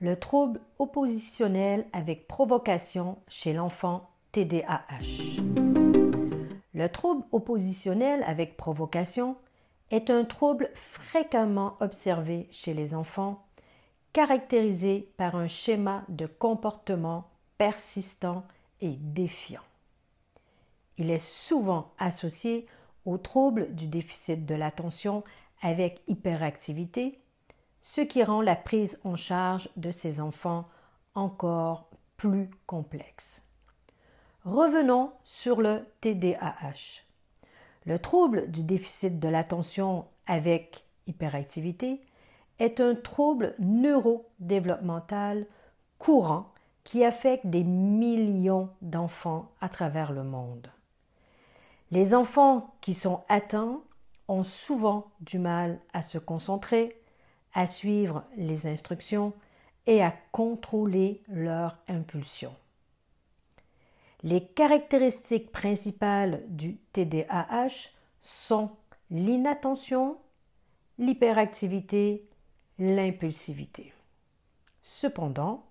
Le trouble oppositionnel avec provocation chez l'enfant TDAH. Le trouble oppositionnel avec provocation est un trouble fréquemment observé chez les enfants, caractérisé par un schéma de comportement persistant et défiant. Il est souvent associé au trouble du déficit de l'attention avec hyperactivité, ce qui rend la prise en charge de ces enfants encore plus complexe. Revenons sur le TDAH. Le trouble du déficit de l'attention avec hyperactivité est un trouble neurodéveloppemental courant qui affecte des millions d'enfants à travers le monde. Les enfants qui sont atteints ont souvent du mal à se concentrer, à suivre les instructions et à contrôler leurs impulsions. Les caractéristiques principales du TDAH sont l'inattention, l'hyperactivité, l'impulsivité. Cependant,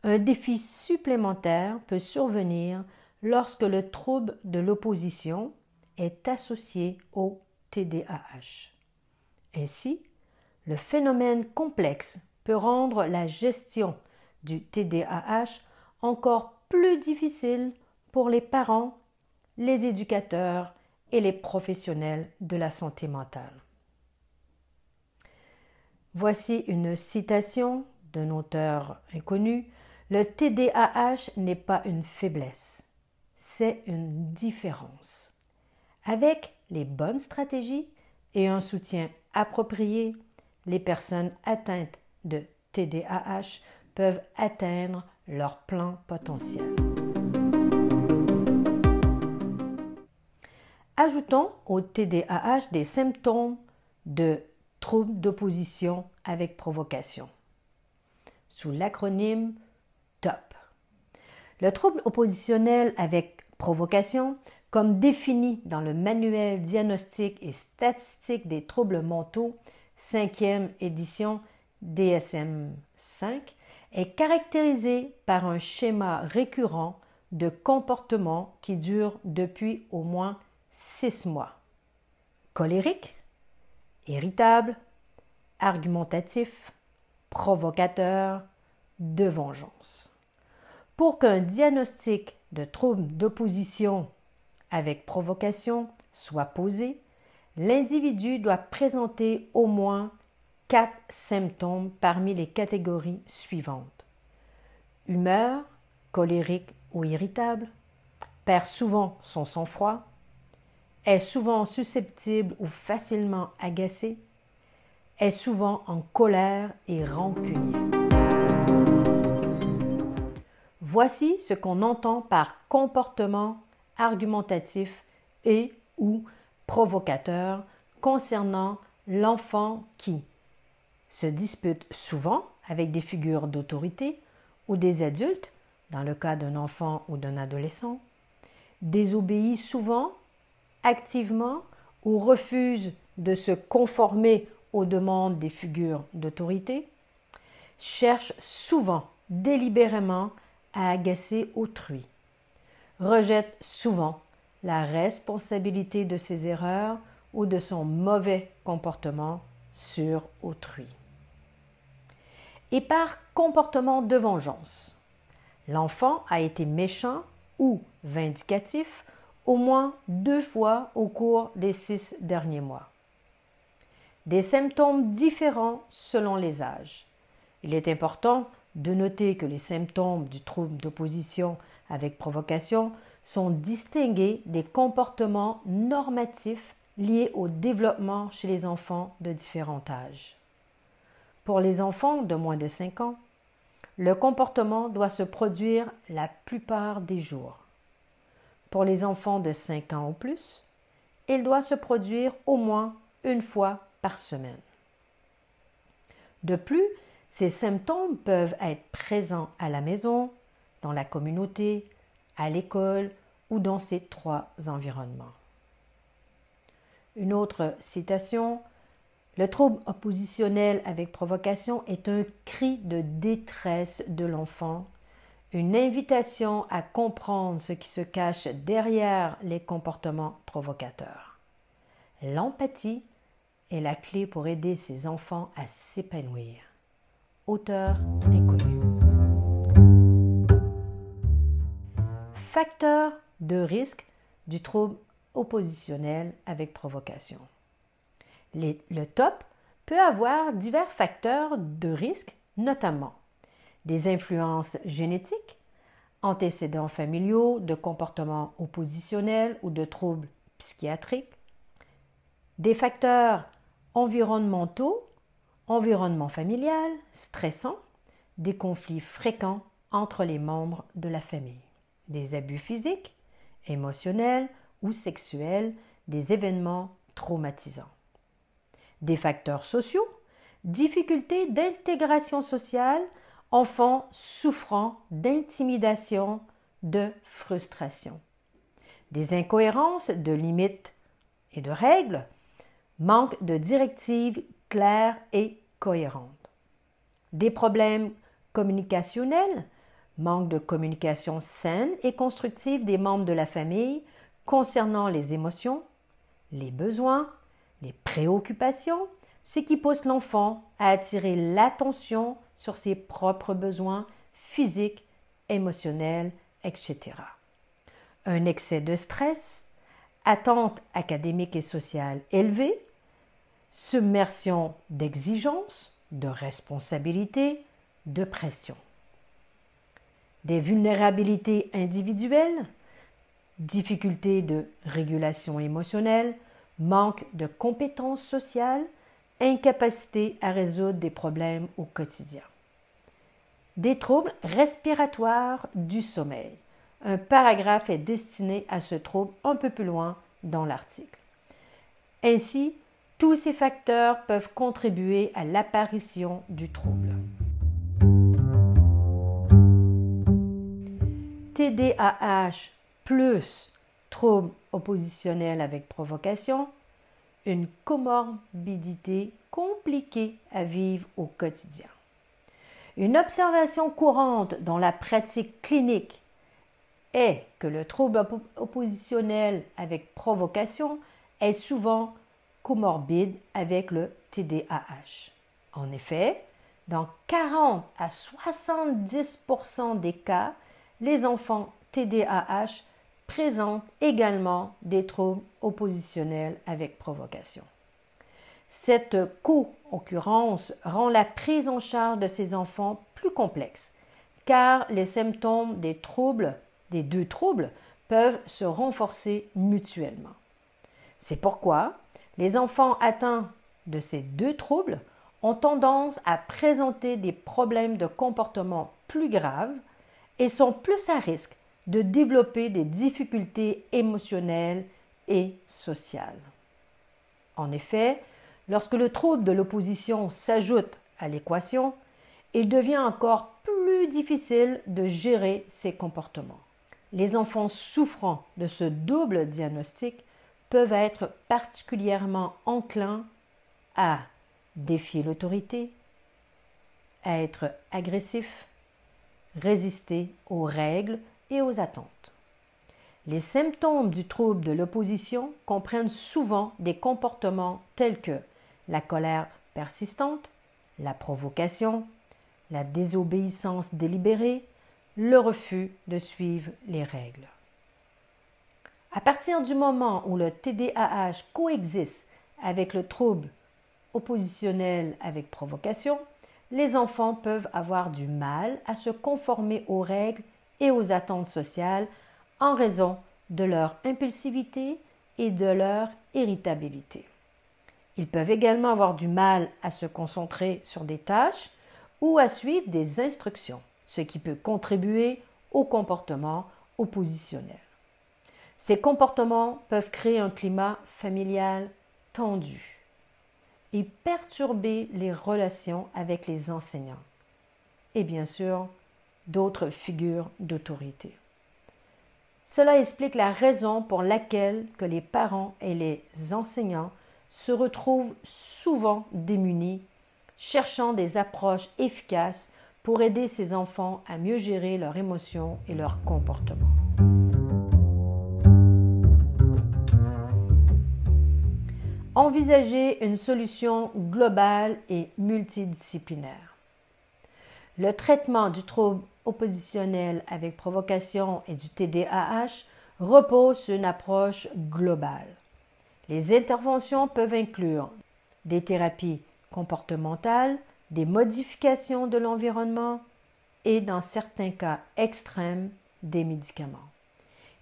un défi supplémentaire peut survenir lorsque le trouble de l'opposition est associé au TDAH. Ainsi, le phénomène complexe peut rendre la gestion du TDAH encore plus difficile pour les parents, les éducateurs et les professionnels de la santé mentale. Voici une citation d'un auteur inconnu. Le TDAH n'est pas une faiblesse, c'est une différence. Avec les bonnes stratégies et un soutien approprié, les personnes atteintes de TDAH peuvent atteindre leur plein potentiel. Ajoutons au TDAH des symptômes de troubles d'opposition avec provocation, sous l'acronyme TOP. Le trouble oppositionnel avec provocation, comme défini dans le manuel diagnostique et statistique des troubles mentaux, 5e édition DSM-5, est caractérisé par un schéma récurrent de comportement qui dure depuis au moins 6 mois. Colérique, irritable, argumentatif, provocateur, de vengeance. Pour qu'un diagnostic de trouble d'opposition avec provocation soit posé, l'individu doit présenter au moins 4 symptômes parmi les catégories suivantes. Humeur, colérique ou irritable, perd souvent son sang-froid, est souvent susceptible ou facilement agacé, est souvent en colère et rancunier. Voici ce qu'on entend par comportement argumentatif et ou provocateur concernant l'enfant qui se dispute souvent avec des figures d'autorité ou des adultes, dans le cas d'un enfant ou d'un adolescent, désobéit souvent, activement ou refuse de se conformer aux demandes des figures d'autorité, cherche souvent délibérément à agacer autrui, rejette souvent la responsabilité de ses erreurs ou de son mauvais comportement sur autrui. Et par comportement de vengeance, l'enfant a été méchant ou vindicatif au moins 2 fois au cours des 6 derniers mois. Des symptômes différents selon les âges. Il est important de noter que les symptômes du trouble d'opposition avec provocation sont distingués des comportements normatifs liés au développement chez les enfants de différents âges. Pour les enfants de moins de 5 ans, le comportement doit se produire la plupart des jours. Pour les enfants de 5 ans ou plus, il doit se produire au moins 1 fois par semaine. De plus, ces symptômes peuvent être présents à la maison, dans la communauté, à l'école ou dans ces 3 environnements. Une autre citation, Le trouble oppositionnel avec provocation est un cri de détresse de l'enfant, une invitation à comprendre ce qui se cache derrière les comportements provocateurs. L'empathie est la clé pour aider ces enfants à s'épanouir. Auteur inconnu. Facteurs de risque du trouble oppositionnel avec provocation. Le TOP peut avoir divers facteurs de risque, notamment des influences génétiques, antécédents familiaux de comportements oppositionnels ou de troubles psychiatriques, des facteurs environnementaux, environnement familial, stressant, des conflits fréquents entre les membres de la famille, des abus physiques, émotionnels ou sexuels, des événements traumatisants. Des facteurs sociaux, difficultés d'intégration sociale, enfants souffrant d'intimidation, de frustration. Des incohérences de limites et de règles, manque de directives claires et cohérentes. Des problèmes communicationnels, manque de communication saine et constructive des membres de la famille concernant les émotions, les besoins, les préoccupations, ce qui pousse l'enfant à attirer l'attention sur ses propres besoins physiques, émotionnels, etc. Un excès de stress, attentes académiques et sociales élevées, submersion d'exigences, de responsabilités, de pression. Des vulnérabilités individuelles, difficultés de régulation émotionnelle, manque de compétences sociales, incapacité à résoudre des problèmes au quotidien. Des troubles respiratoires du sommeil. Un paragraphe est destiné à ce trouble un peu plus loin dans l'article. Ainsi, tous ces facteurs peuvent contribuer à l'apparition du trouble. TDAH plus trouble oppositionnel avec provocation, une comorbidité compliquée à vivre au quotidien. Une observation courante dans la pratique clinique est que le trouble oppositionnel avec provocation est souvent comorbide avec le TDAH. En effet, dans 40 à 70% des cas, les enfants TDAH présentent également des troubles oppositionnels avec provocation. Cette co-occurrence rend la prise en charge de ces enfants plus complexe, car les symptômes des deux troubles peuvent se renforcer mutuellement. C'est pourquoi les enfants atteints de ces deux troubles ont tendance à présenter des problèmes de comportement plus graves et sont plus à risque de développer des difficultés émotionnelles et sociales. En effet, lorsque le trouble de l'opposition s'ajoute à l'équation, il devient encore plus difficile de gérer ces comportements. Les enfants souffrant de ce double diagnostic peuvent être particulièrement enclins à défier l'autorité, à être agressifs, résister aux règles et aux attentes. Les symptômes du trouble de l'opposition comprennent souvent des comportements tels que la colère persistante, la provocation, la désobéissance délibérée, le refus de suivre les règles. À partir du moment où le TDAH coexiste avec le trouble oppositionnel avec provocation, les enfants peuvent avoir du mal à se conformer aux règles et aux attentes sociales en raison de leur impulsivité et de leur irritabilité. Ils peuvent également avoir du mal à se concentrer sur des tâches ou à suivre des instructions, ce qui peut contribuer au comportement oppositionnel. Ces comportements peuvent créer un climat familial tendu et perturber les relations avec les enseignants et bien sûr d'autres figures d'autorité. Cela explique la raison pour laquelle que les parents et les enseignants se retrouvent souvent démunis, cherchant des approches efficaces pour aider ces enfants à mieux gérer leurs émotions et leurs comportements. Envisager une solution globale et multidisciplinaire. Le traitement du trouble oppositionnel avec provocation et du TDAH repose sur une approche globale. Les interventions peuvent inclure des thérapies comportementales, des modifications de l'environnement et, dans certains cas extrêmes, des médicaments.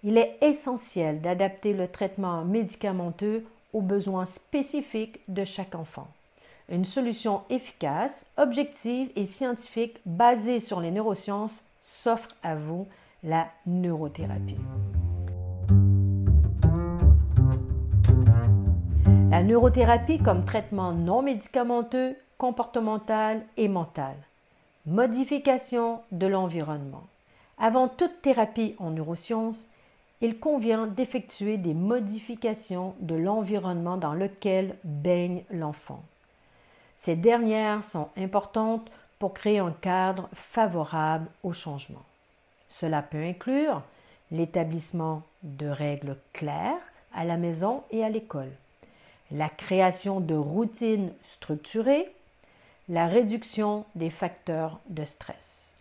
Il est essentiel d'adapter le traitement médicamenteux aux besoins spécifiques de chaque enfant. Une solution efficace, objective et scientifique basée sur les neurosciences s'offre à vous, la neurothérapie. La neurothérapie comme traitement non médicamenteux, comportemental et mental. Modification de l'environnement. Avant toute thérapie en neurosciences, il convient d'effectuer des modifications de l'environnement dans lequel baigne l'enfant. Ces dernières sont importantes pour créer un cadre favorable au changement. Cela peut inclure l'établissement de règles claires à la maison et à l'école, la création de routines structurées, la réduction des facteurs de stress.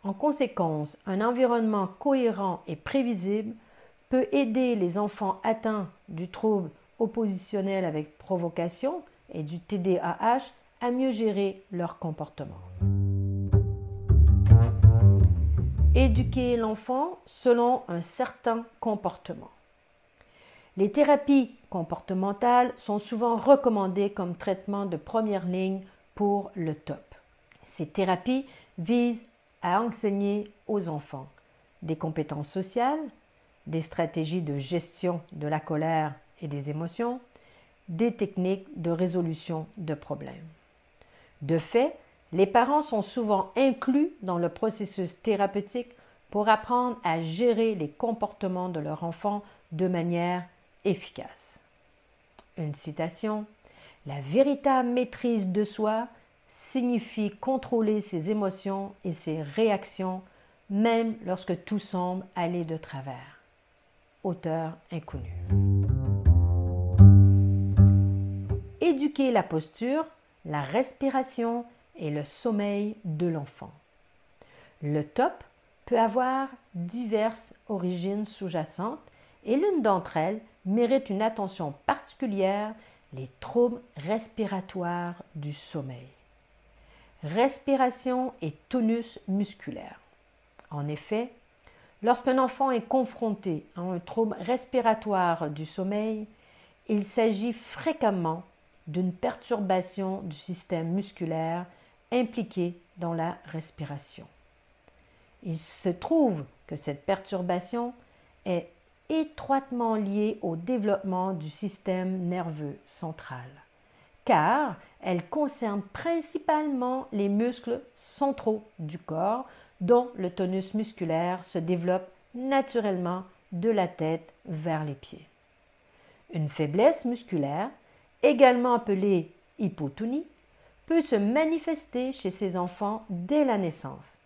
En conséquence, un environnement cohérent et prévisible peut aider les enfants atteints du trouble oppositionnel avec provocation et du TDAH à mieux gérer leur comportement. Éduquer l'enfant selon un certain comportement. Les thérapies comportementales sont souvent recommandées comme traitement de première ligne pour le TOP. Ces thérapies visent à enseigner aux enfants des compétences sociales, des stratégies de gestion de la colère et des émotions, des techniques de résolution de problèmes. De fait, les parents sont souvent inclus dans le processus thérapeutique pour apprendre à gérer les comportements de leur enfant de manière efficace. Une citation: « La véritable maîtrise de soi signifie contrôler ses émotions et ses réactions, même lorsque tout semble aller de travers. » Auteur inconnu. Éduquer la posture, la respiration et le sommeil de l'enfant. Le TOP peut avoir diverses origines sous-jacentes et l'une d'entre elles mérite une attention particulière, les troubles respiratoires du sommeil. Respiration et tonus musculaire. En effet, lorsqu'un enfant est confronté à un trouble respiratoire du sommeil, il s'agit fréquemment d'une perturbation du système musculaire impliqué dans la respiration. Il se trouve que cette perturbation est étroitement liée au développement du système nerveux central, car elle concerne principalement les muscles centraux du corps, dont le tonus musculaire se développe naturellement de la tête vers les pieds. Une faiblesse musculaire, également appelée hypotonie, peut se manifester chez ces enfants dès la naissance,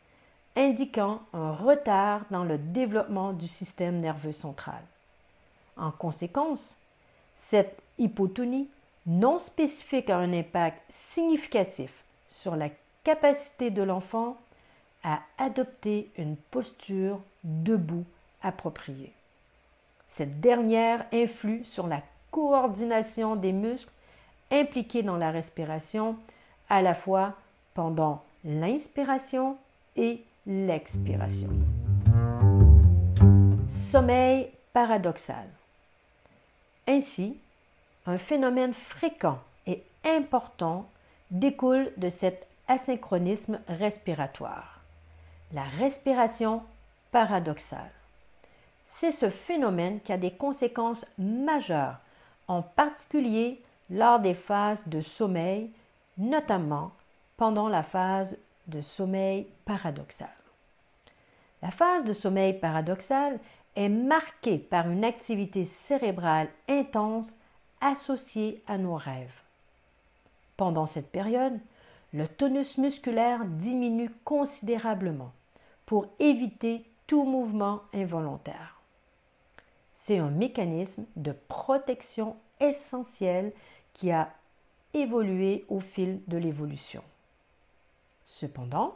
indiquant un retard dans le développement du système nerveux central. En conséquence, cette hypotonie non spécifique a un impact significatif sur la capacité de l'enfant à adopter une posture debout appropriée. Cette dernière influe sur la coordination des muscles impliqués dans la respiration, à la fois pendant l'inspiration et l'expiration. Sommeil paradoxal. Ainsi, un phénomène fréquent et important découle de cet asynchronisme respiratoire, la respiration paradoxale. C'est ce phénomène qui a des conséquences majeures, en particulier lors des phases de sommeil, notamment pendant la phase de sommeil paradoxal. La phase de sommeil paradoxal est marquée par une activité cérébrale intense associés à nos rêves. Pendant cette période, le tonus musculaire diminue considérablement pour éviter tout mouvement involontaire. C'est un mécanisme de protection essentiel qui a évolué au fil de l'évolution. Cependant,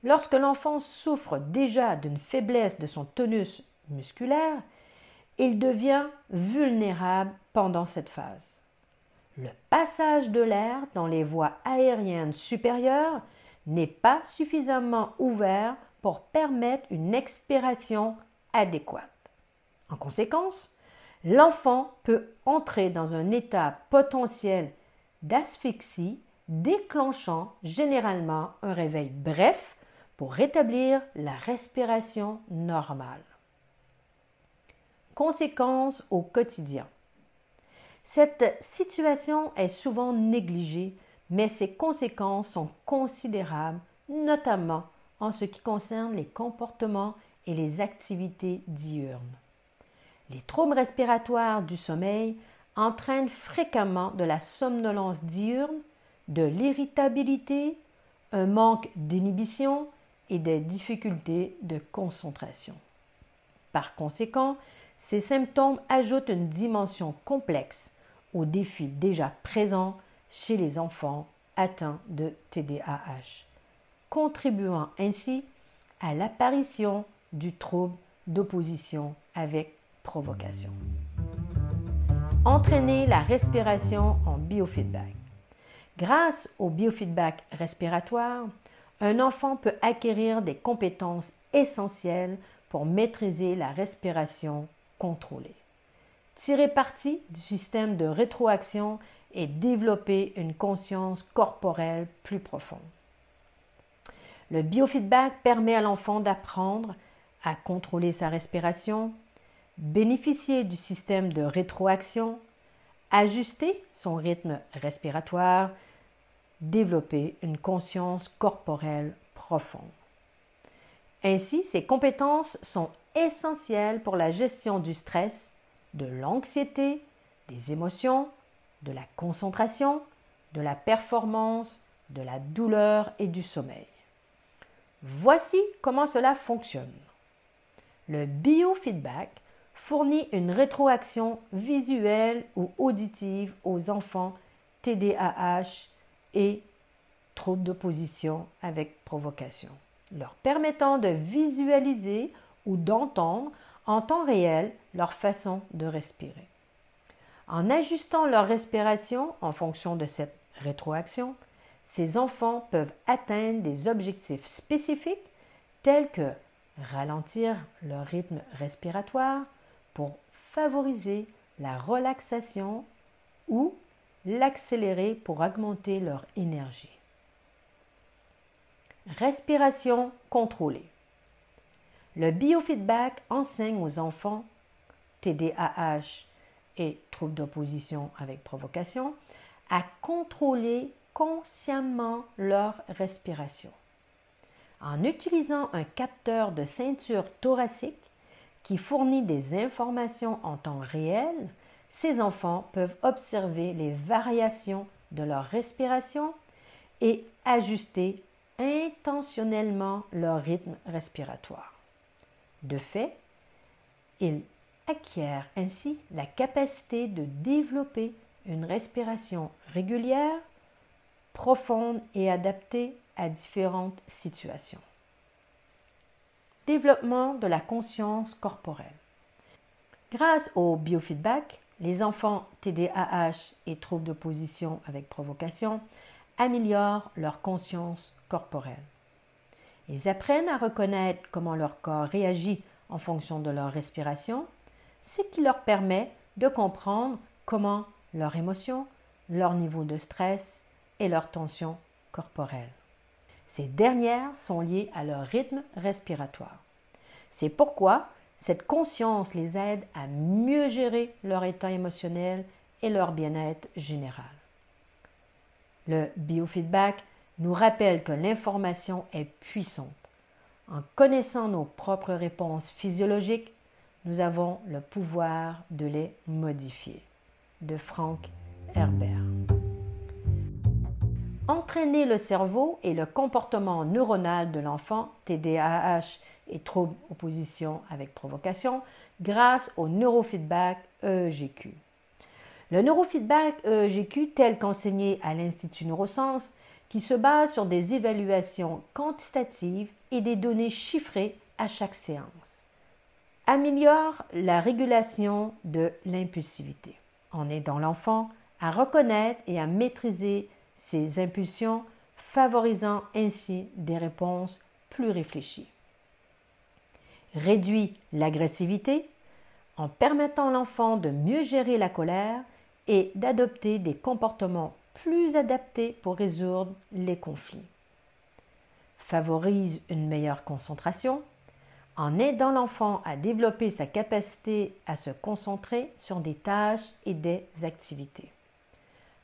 lorsque l'enfant souffre déjà d'une faiblesse de son tonus musculaire, il devient vulnérable pendant cette phase. Le passage de l'air dans les voies aériennes supérieures n'est pas suffisamment ouvert pour permettre une expiration adéquate. En conséquence, l'enfant peut entrer dans un état potentiel d'asphyxie déclenchant généralement un réveil bref pour rétablir la respiration normale. Conséquences au quotidien. Cette situation est souvent négligée, mais ses conséquences sont considérables, notamment en ce qui concerne les comportements et les activités diurnes. Les troubles respiratoires du sommeil entraînent fréquemment de la somnolence diurne, de l'irritabilité, un manque d'inhibition et des difficultés de concentration. Par conséquent, ces symptômes ajoutent une dimension complexe aux défis déjà présents chez les enfants atteints de TDAH, contribuant ainsi à l'apparition du trouble d'opposition avec provocation. Entraîner la respiration en biofeedback. Grâce au biofeedback respiratoire, un enfant peut acquérir des compétences essentielles pour maîtriser la respiration contrôlée, tirer parti du système de rétroaction et développer une conscience corporelle plus profonde. Le biofeedback permet à l'enfant d'apprendre à contrôler sa respiration, bénéficier du système de rétroaction, ajuster son rythme respiratoire, développer une conscience corporelle profonde. Ainsi, ces compétences sont essentielles pour la gestion du stress, de l'anxiété, des émotions, de la concentration, de la performance, de la douleur et du sommeil. Voici comment cela fonctionne. Le biofeedback fournit une rétroaction visuelle ou auditive aux enfants TDAH et troubles d'opposition avec provocation, leur permettant de visualiser ou d'entendre en temps réel leur façon de respirer. En ajustant leur respiration en fonction de cette rétroaction, ces enfants peuvent atteindre des objectifs spécifiques tels que ralentir leur rythme respiratoire pour favoriser la relaxation ou l'accélérer pour augmenter leur énergie. Respiration contrôlée. Le biofeedback enseigne aux enfants TDAH et troubles d'opposition avec provocation à contrôler consciemment leur respiration. En utilisant un capteur de ceinture thoracique qui fournit des informations en temps réel, ces enfants peuvent observer les variations de leur respiration et ajuster intentionnellement leur rythme respiratoire. De fait, ils acquièrent ainsi la capacité de développer une respiration régulière, profonde et adaptée à différentes situations. Développement de la conscience corporelle. Grâce au biofeedback, les enfants TDAH et troubles d'opposition avec provocation améliorent leur conscience corporelle. Ils apprennent à reconnaître comment leur corps réagit en fonction de leur respiration, ce qui leur permet de comprendre comment leurs émotions, leur niveau de stress et leur tension corporelle. Ces dernières sont liées à leur rythme respiratoire. C'est pourquoi cette conscience les aide à mieux gérer leur état émotionnel et leur bien-être général. Le biofeedback nous rappelle que l'information est puissante. En connaissant nos propres réponses physiologiques, nous avons le pouvoir de les modifier. de Frank Herbert. Entraîner le cerveau et le comportement neuronal de l'enfant TDAH et troubles opposition avec provocation grâce au neurofeedback EEGQ. Le neurofeedback EEGQ, tel qu'enseigné à l'Institut Neurosciences, qui se base sur des évaluations quantitatives et des données chiffrées à chaque séance, améliore la régulation de l'impulsivité en aidant l'enfant à reconnaître et à maîtriser ses impulsions, favorisant ainsi des réponses plus réfléchies. Réduit l'agressivité en permettant à l'enfant de mieux gérer la colère et d'adopter des comportements plus adaptés pour résoudre les conflits. Favorise une meilleure concentration en aidant l'enfant à développer sa capacité à se concentrer sur des tâches et des activités.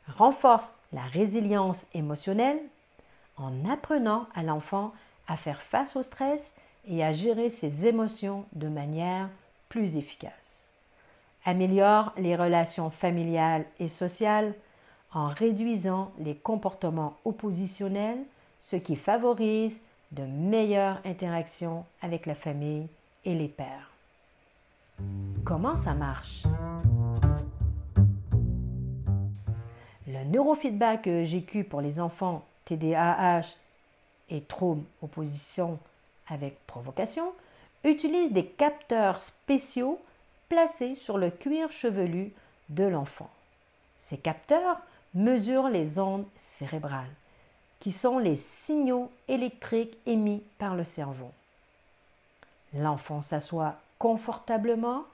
Renforce la résilience émotionnelle en apprenant à l'enfant à faire face au stress et à gérer ses émotions de manière plus efficace. Améliore les relations familiales et sociales en réduisant les comportements oppositionnels, ce qui favorise de meilleures interactions avec la famille et les pairs. Comment ça marche? Le neurofeedback EEGQ pour les enfants TDAH et troubles opposition avec provocation utilise des capteurs spéciaux placés sur le cuir chevelu de l'enfant. Ces capteurs mesurent les ondes cérébrales, qui sont les signaux électriques émis par le cerveau. L'enfant s'assoit confortablement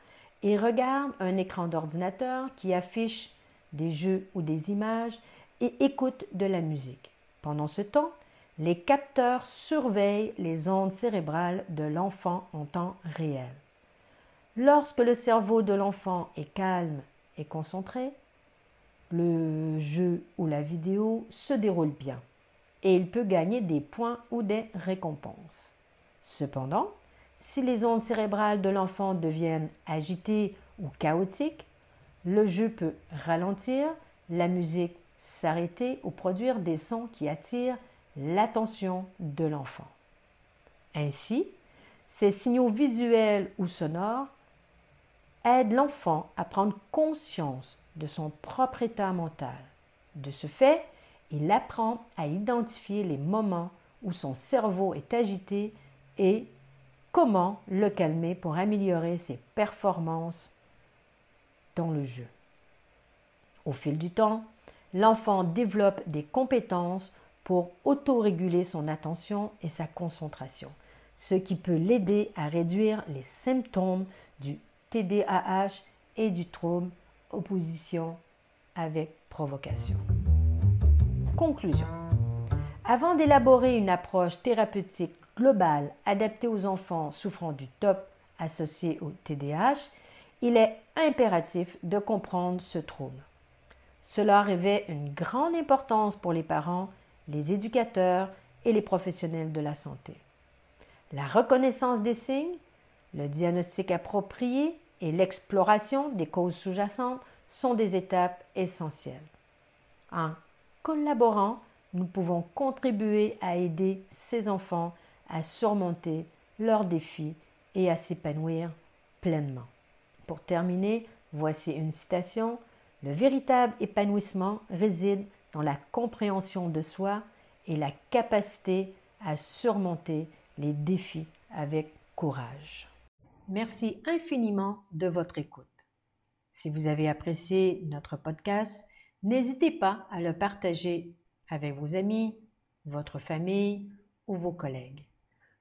et regarde un écran d'ordinateur qui affiche des jeux ou des images et écoute de la musique. Pendant ce temps, les capteurs surveillent les ondes cérébrales de l'enfant en temps réel. Lorsque le cerveau de l'enfant est calme et concentré, le jeu ou la vidéo se déroule bien et il peut gagner des points ou des récompenses. Cependant, si les ondes cérébrales de l'enfant deviennent agitées ou chaotiques, le jeu peut ralentir, la musique s'arrêter ou produire des sons qui attirent l'attention de l'enfant. Ainsi, ces signaux visuels ou sonores aident l'enfant à prendre conscience de son propre état mental. De ce fait, il apprend à identifier les moments où son cerveau est agité et comment le calmer pour améliorer ses performances dans le jeu. Au fil du temps, l'enfant développe des compétences pour autoréguler son attention et sa concentration, ce qui peut l'aider à réduire les symptômes du TDAH et du trouble opposition avec provocation. Conclusion. Avant d'élaborer une approche thérapeutique globale adaptée aux enfants souffrant du TOP associé au TDAH, il est impératif de comprendre ce trouble. Cela revêt une grande importance pour les parents, les éducateurs et les professionnels de la santé. La reconnaissance des signes, le diagnostic approprié et l'exploration des causes sous-jacentes sont des étapes essentielles. En collaborant, nous pouvons contribuer à aider ces enfants à surmonter leurs défis et à s'épanouir pleinement. Pour terminer, voici une citation. Le véritable épanouissement réside dans la compréhension de soi et la capacité à surmonter les défis avec courage. Merci infiniment de votre écoute. Si vous avez apprécié notre podcast, n'hésitez pas à le partager avec vos amis, votre famille ou vos collègues.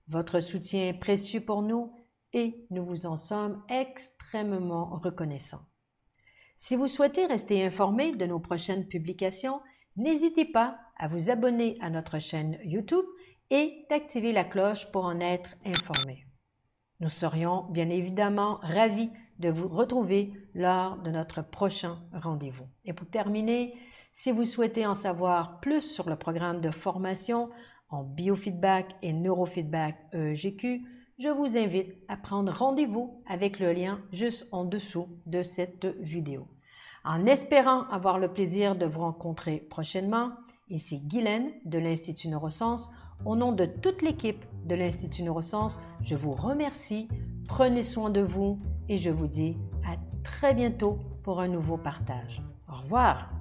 Votre soutien est précieux pour nous et nous vous en sommes extrêmement reconnaissants. Si vous souhaitez rester informé de nos prochaines publications, n'hésitez pas à vous abonner à notre chaîne YouTube et d'activer la cloche pour en être informé. Nous serions bien évidemment ravis de vous retrouver lors de notre prochain rendez-vous. Et pour terminer, si vous souhaitez en savoir plus sur le programme de formation en biofeedback et neurofeedback EEGQ, je vous invite à prendre rendez-vous avec le lien juste en dessous de cette vidéo. En espérant avoir le plaisir de vous rencontrer prochainement, ici Guylaine de l'Institut Neurosciences. Au nom de toute l'équipe de l'Institut Neurosciences, je vous remercie, prenez soin de vous et je vous dis à très bientôt pour un nouveau partage. Au revoir!